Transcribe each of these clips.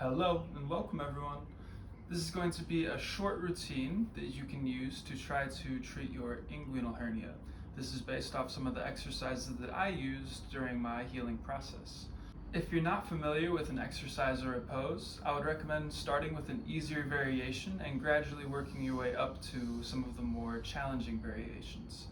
Hello and welcome everyone. This is going to be a short routine that you can use to try to treat your inguinal hernia. This is based off some of the exercises that I used during my healing process. If you're not familiar with an exercise or a pose, I would recommend starting with an easier variation and gradually working your way up to some of the more challenging variations.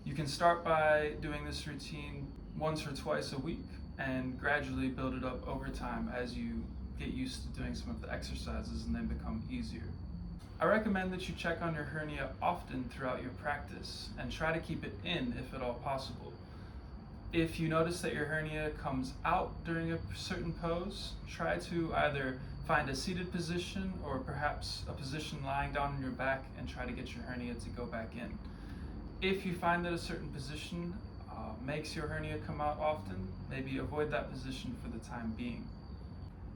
You can start by doing this routine once or twice a week and gradually build it up over time as you get used to doing some of the exercises and they become easier. I recommend that you check on your hernia often throughout your practice and try to keep it in if at all possible. If you notice that your hernia comes out during a certain pose, try to either find a seated position or perhaps a position lying down on your back and try to get your hernia to go back in. If you find that a certain position makes your hernia come out often, maybe avoid that position for the time being.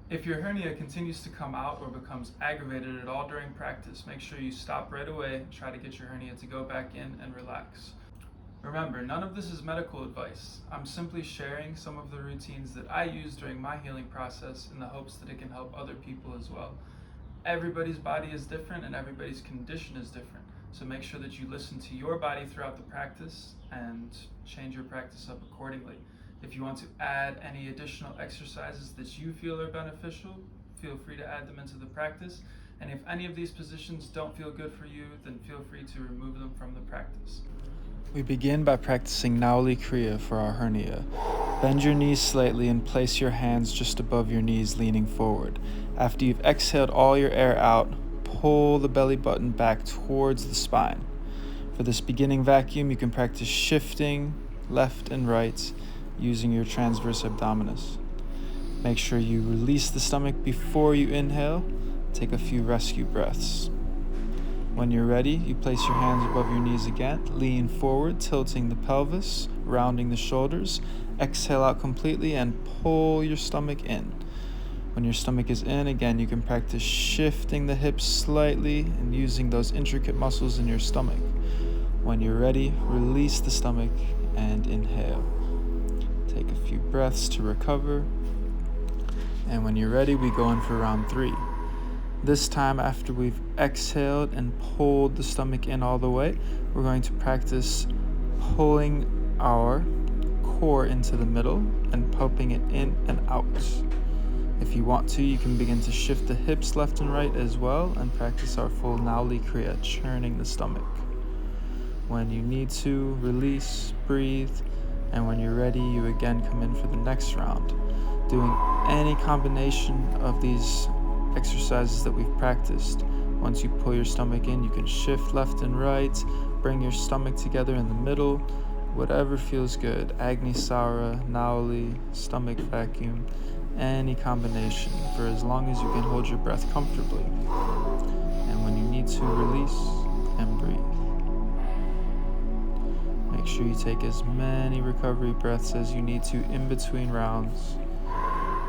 If your hernia continues to come out or becomes aggravated at all during practice, make sure you stop right away and try to get your hernia to go back in and relax. Remember, none of this is medical advice. I'm simply sharing some of the routines that I use during my healing process in the hopes that it can help other people as well. Everybody's body is different and everybody's condition is different. So make sure that you listen to your body throughout the practice and change your practice up accordingly. If you want to add any additional exercises that you feel are beneficial, feel free to add them into the practice. And if any of these positions don't feel good for you, then feel free to remove them from the practice. We begin by practicing nauli kriya for our hernia. Bend your knees slightly and place your hands just above your knees, leaning forward. After you've exhaled all your air out, pull the belly button back towards the spine. For this beginning vacuum, you can practice shifting left and right using your transverse abdominis. Make sure you release the stomach before you inhale. Take a few rescue breaths. When you're ready, you place your hands above your knees again, lean forward, tilting the pelvis, rounding the shoulders. Exhale out completely and pull your stomach in. When your stomach is in, again, you can practice shifting the hips slightly and using those intricate muscles in your stomach. When you're ready, release the stomach and inhale. Take a few breaths to recover. And when you're ready, we go in for round 3. This time, after we've exhaled and pulled the stomach in all the way, we're going to practice pulling our core into the middle and pumping it in and out. If you want to, you can begin to shift the hips left and right as well and practice our full nauli kriya, churning the stomach. When you need to, release, breathe, and when you're ready, you again come in for the next round. Doing any combination of these exercises that we've practiced. Once you pull your stomach in, you can shift left and right, bring your stomach together in the middle, whatever feels good. Agni Sara, nauli, stomach vacuum, any combination for as long as you can hold your breath comfortably. And when you need to, release and breathe. Make sure you take as many recovery breaths as you need to in between rounds.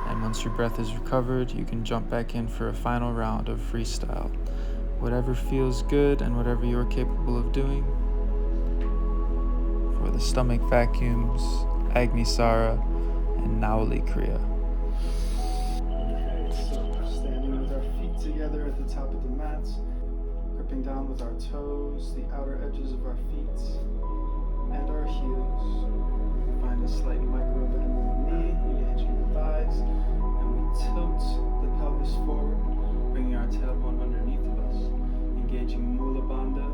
And once your breath is recovered, you can jump back in for a final round of freestyle. Whatever feels good and whatever you're capable of doing. For the stomach vacuums, Agni Sara, and Nauli Kriya. Okay, so standing with our feet together at the top of the mat, gripping down with our toes, the outer edges of our feet, and our heels. We find a slight micro bend in the knee, engaging the thighs, and we tilt the pelvis forward, bringing our tailbone underneath of us, engaging Mula Bandha,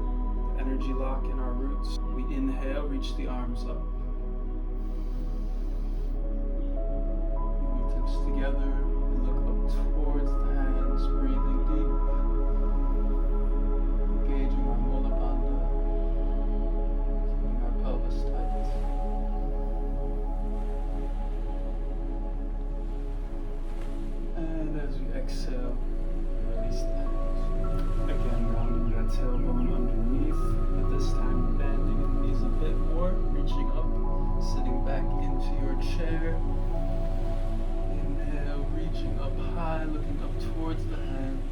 energy lock in our roots. We inhale, reach the arms up. Fingertips together, we look up towards the hands, breathing deep, engaging our Mula Bandha, keeping our pelvis tight. And as we exhale, release the hands. Again, rounding that tailbone underneath, but this time bending the knees a bit more, reaching up, sitting back into your chair. Inhale, reaching up high, looking up towards the hands.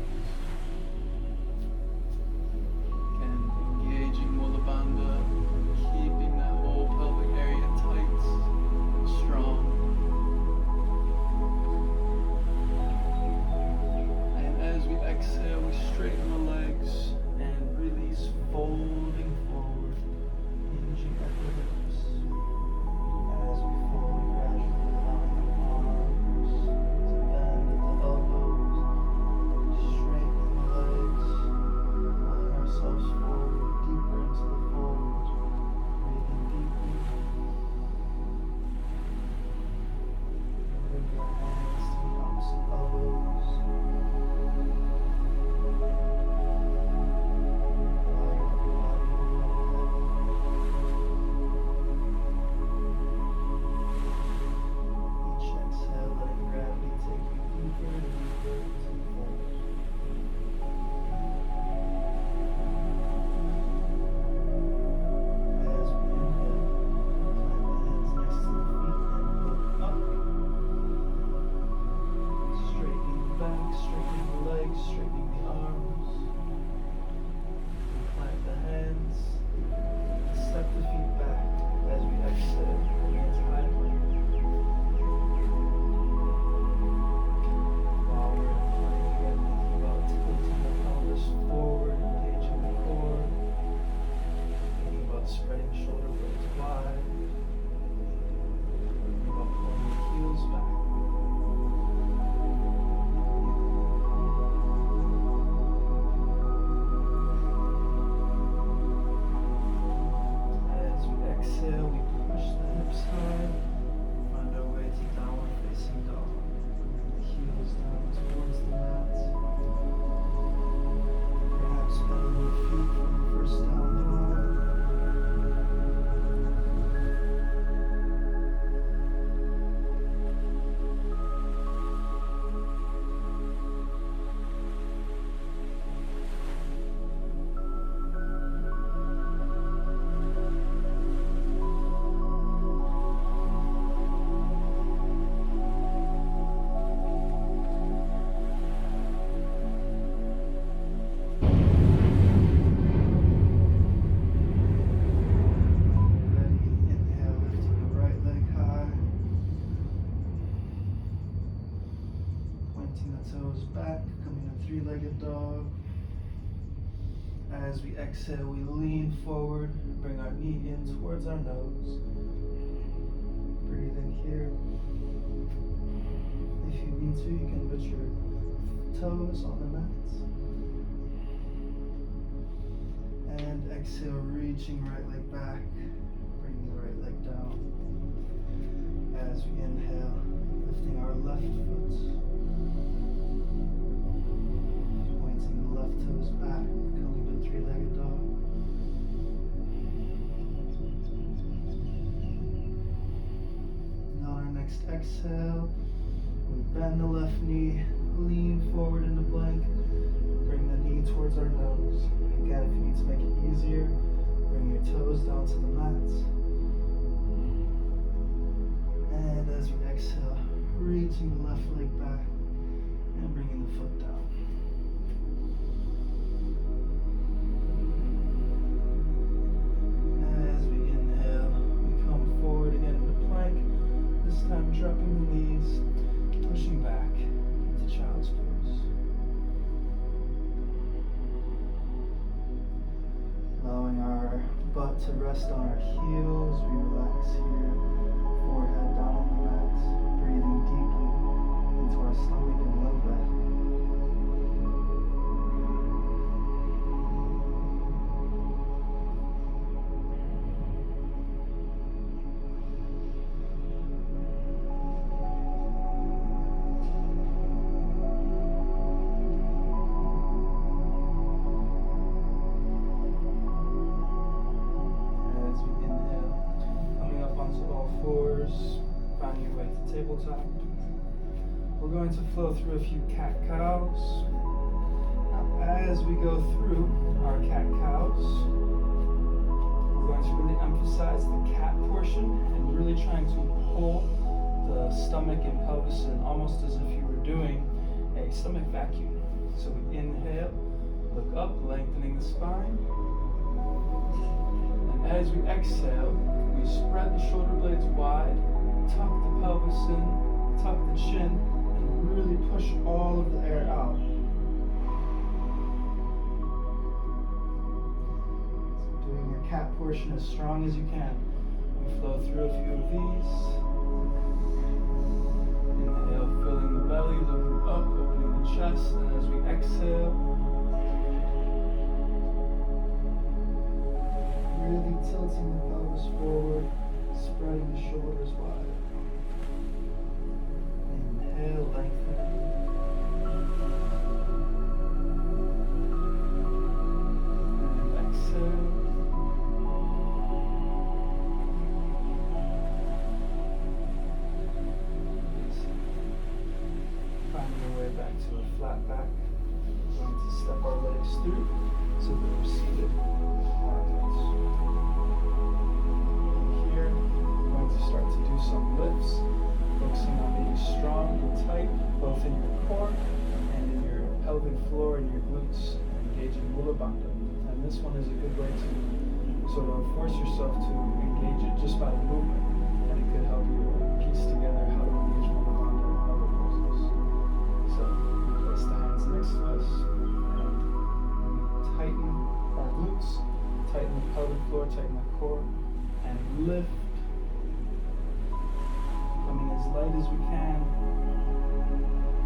Again, engaging Mula Bandha, keeping that whole pelvic area tight, strong. straightening the legs, straightening the arms. Plant the hands. Step the feet back as we exhale, bring it to high plank. While we're in plank, again, thinking about tilting the pelvis forward, engaging the core. Thinking about spreading shoulder blades wide. Thinking about pulling the heels back. Exhale, we push the hips high, find our way to downward facing dog. The heels down towards the mat. Perhaps bending the feet from the first down dog. Toes back, coming to three-legged dog. As we exhale, we lean forward, bring our knee in towards our nose. Breathe in here. If you need to, you can put your toes on the mat. And exhale, reaching right leg back, bringing the right leg down. As we inhale, lifting our left foot. Left toes back, coming to three-legged dog. And on our next exhale, we bend the left knee, lean forward into plank, bring the knee towards our nose. Again, if you need to make it easier, bring your toes down to the mat. And as we exhale, reaching the left leg back and bringing the foot down. Dropping the knees, pushing back into child's pose. Allowing our butt to rest on our heels, we relax here, forehead down on the mat, breathing deeply into our stomach and low back. Tabletop. We're going to flow through a few cat-cows. Now, as we go through our cat-cows, we're going to really emphasize the cat portion and really trying to pull the stomach and pelvis in almost as if you were doing a stomach vacuum. So we inhale, look up, lengthening the spine. And as we exhale, we spread the shoulder blades wide, tuck the pelvis in, tuck the chin, and really push all of the air out. So doing your cat portion as strong as you can. We flow through a few of these. Inhale, filling the belly, looking up, opening the chest, and as we exhale, really tilting the pelvis forward, spreading the shoulders wide. Inhale, lengthen. And exhale. Finding your way back to a flat back. We're going to step our legs through so that we're seated on our toes. Here, we're going to start to do some lifts, focusing on being strong and tight, both in your core and in pelvic floor and your glutes, engaging mula bandha. And this one is a good way to sort of force yourself to engage it just by the movement, and it could help you piece together how to engage mula bandha and other poses. So we place the hands next to us, and we tighten our glutes, tighten the pelvic floor, tighten the core, and lift, coming as light as we can,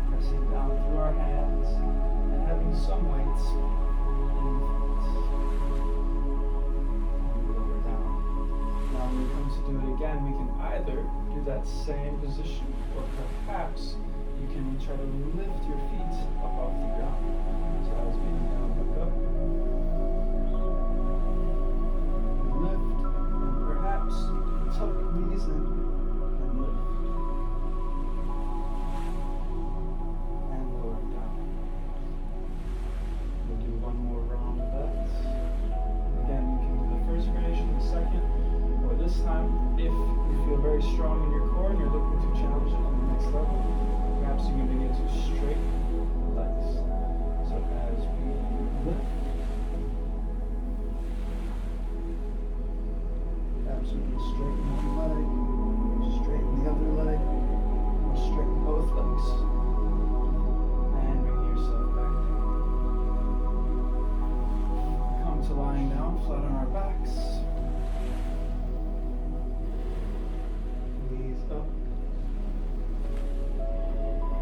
pressing down through our hands, and having some weights in the feet. And lower down. Now when we come to do it again, we can either do that same position, or perhaps you can try to lift your feet up off the ground. So that was being down, look up. Lift, and perhaps tuck knees in and lift. And lower down. We'll do one more round of that. And again, you can do the first variation, the second, or this time, if you feel very strong in your core and you're looking to challenge it on the next level, perhaps you can begin to straighten the legs. So as we lift, perhaps we can straighten one leg, straighten the other leg, or straighten both legs. And bring yourself back down. Come to lying down, flat on our backs. Knees up.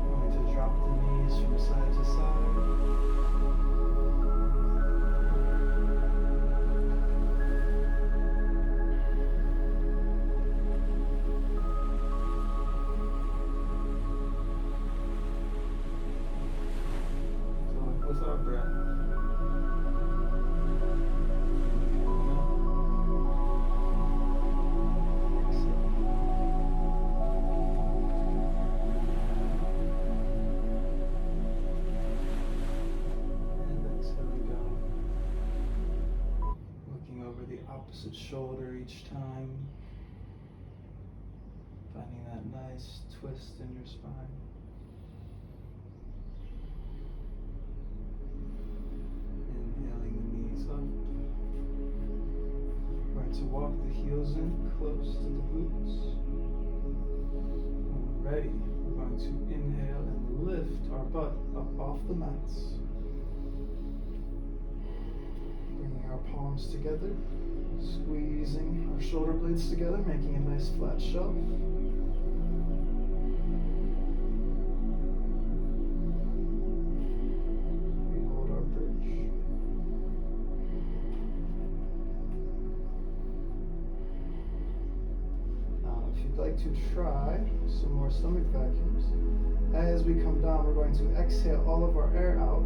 Going to drop the knees from side to side. Going with our breath. Opposite shoulder each time, finding that nice twist in your spine. Inhaling the knees up. We're going to walk the heels in close to the glutes. When we're ready, we're going to inhale and lift our butt up off the mats. Bringing our palms together. Squeezing our shoulder blades together, making a nice flat shelf. We hold our bridge. Now, if you'd like to try some more stomach vacuums, as we come down, we're going to exhale all of our air out.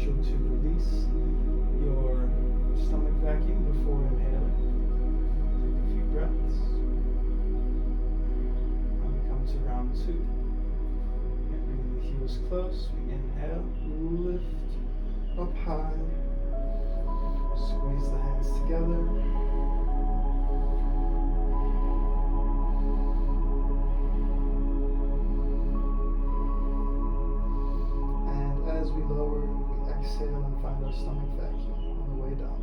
To release your stomach vacuum before inhaling. Take a few breaths. And we come to round two. And bring the heels close. We inhale, lift up high. Squeeze the hands together. And as we lower, exhale and find our stomach vacuum on the way down.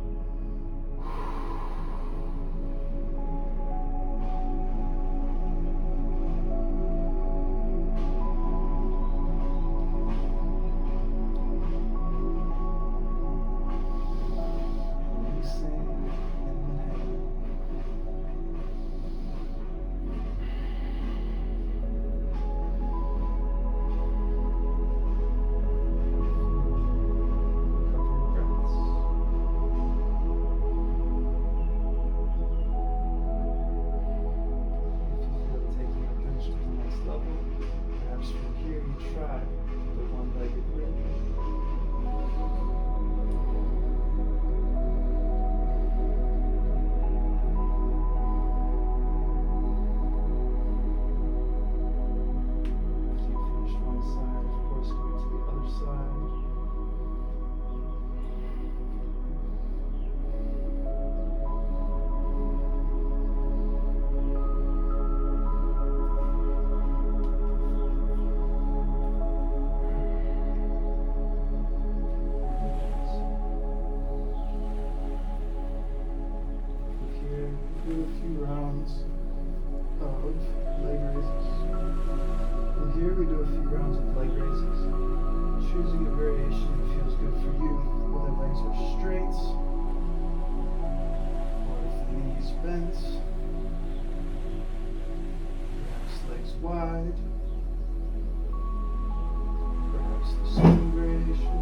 Releasing, inhale. straight, or if the knees bent, perhaps legs wide, perhaps the same variation.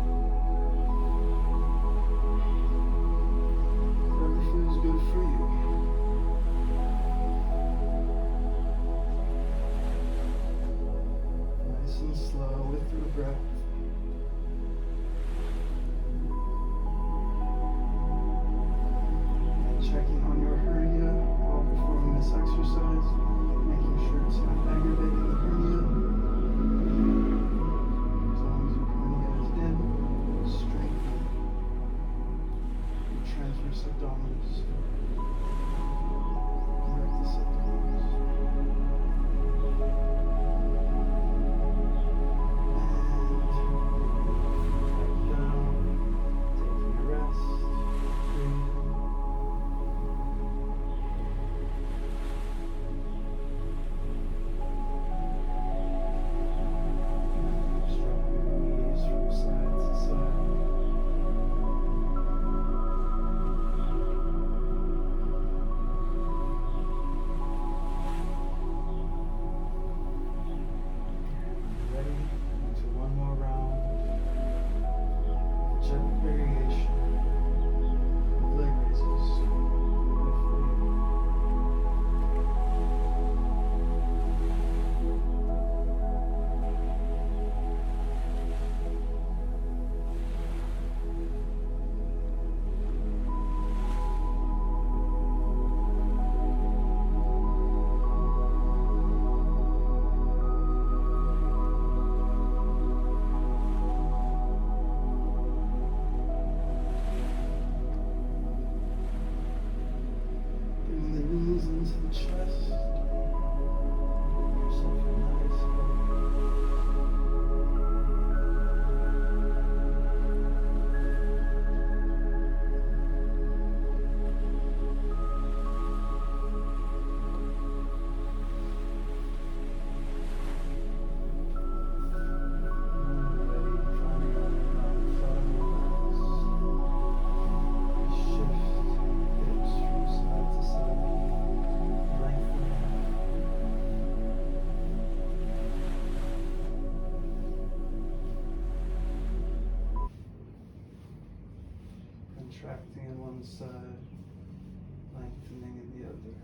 Whatever feels good for you. Nice and slow with your breath. Checking on your hernia while performing this exercise, making sure it's not aggravating the hernia. As long as your hernia is in, strengthen your transverse abdominis, rectus abdominis. And back down, taking a rest, breathing. Contracting in one side, lengthening in the other.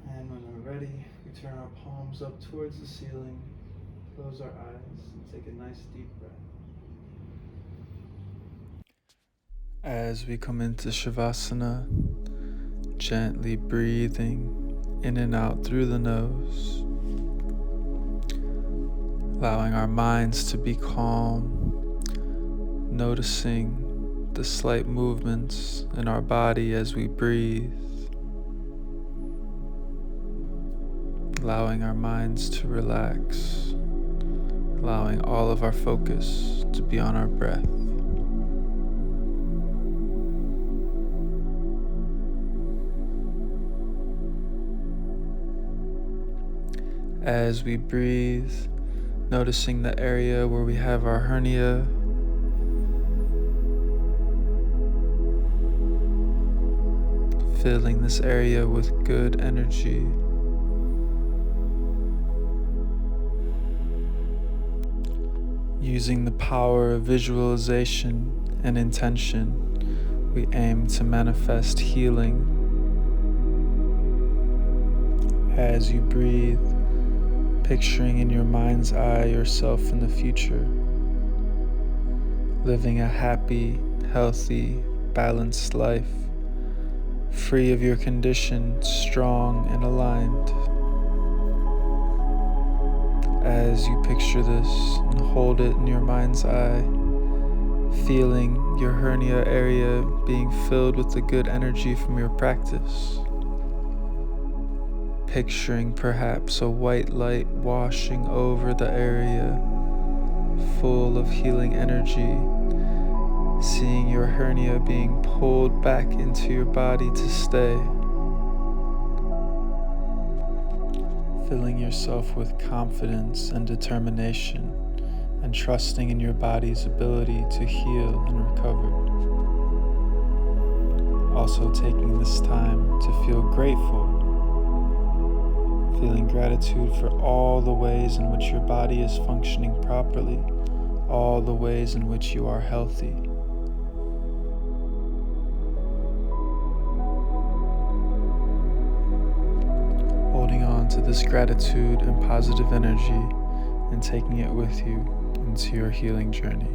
And when we're ready, we turn our palms up towards the ceiling, close our eyes, and take a nice deep breath. As we come into Shavasana, gently breathing in and out through the nose, allowing our minds to be calm, noticing the slight movements in our body as we breathe, allowing our minds to relax, allowing all of our focus to be on our breath. As we breathe, noticing the area where we have our hernia, filling this area with good energy. Using the power of visualization and intention, we aim to manifest healing. As you breathe, picturing in your mind's eye yourself in the future, living a happy, healthy, balanced life, free of your condition, strong and aligned. As you picture this and hold it in your mind's eye, feeling your hernia area being filled with the good energy from your practice. Picturing perhaps a white light washing over the area, full of healing energy, seeing your hernia being pulled back into your body to stay, filling yourself with confidence and determination and trusting in your body's ability to heal and recover. Also taking this time to feel grateful, feeling gratitude for all the ways in which your body is functioning properly, all the ways in which you are healthy. Holding on to this gratitude and positive energy and taking it with you into your healing journey.